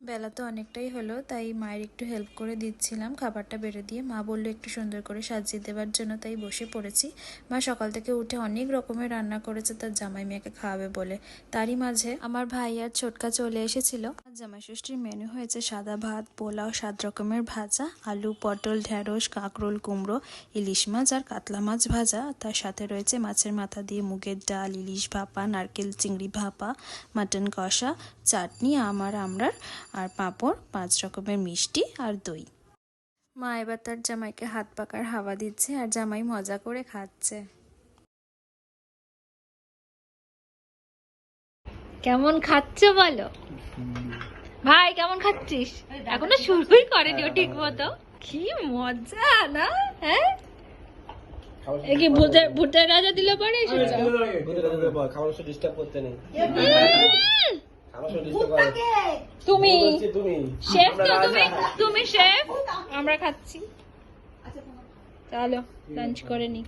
বেলা তো অনেকটাই হলো, তাই মায়ের একটু হেল্প করে দিচ্ছিলাম খাবারটা বেড়ে দিয়ে। মা বললো একটু সুন্দর করে সাজিয়ে দেওয়ার জন্য, তাই বসে পড়েছি। মা সকাল থেকে উঠে অনেক রকমের রান্না করেছে তার জামাই মেয়েকে খাওয়াবে বলে। তারই মাঝে আমার ভাই আর ছোটকা চলে এসেছিল। জামাই ষষ্ঠীর মেনু হয়েছে সাদা ভাত, পোলাও, 7 রকমের ভাজা, আলু, পটল, ঢেঁড়স, কাঁকরোল, কুমড়ো, ইলিশ মাছ আর কাতলা মাছ ভাজা। তার সাথে রয়েছে মাছের মাথা দিয়ে মুগের ডাল, ইলিশ ভাপা, নারকেল চিংড়ি ভাপা, মাটন কষা, চাটনি, আমড়ার আর পাঁপড়, 5 রকমের মিষ্টি আর দই। মা এবার তার জামাইকে হাত পাকার হাওয়া দিচ্ছে আর জামাই মজা করে খাচ্ছে। কেমন খাচ্ছ বলো ভাই, কেমন খাচ্ছিস? এখনো শুরুই করেনি ও ঠিক মতো। কি মজা না? হ্যাঁ, কি ভূতের রাজা দিলে পরে তুমি শেফ, তো তুমি শেফ, আমরা খাচ্ছি। চলো লাঞ্চ করে নি।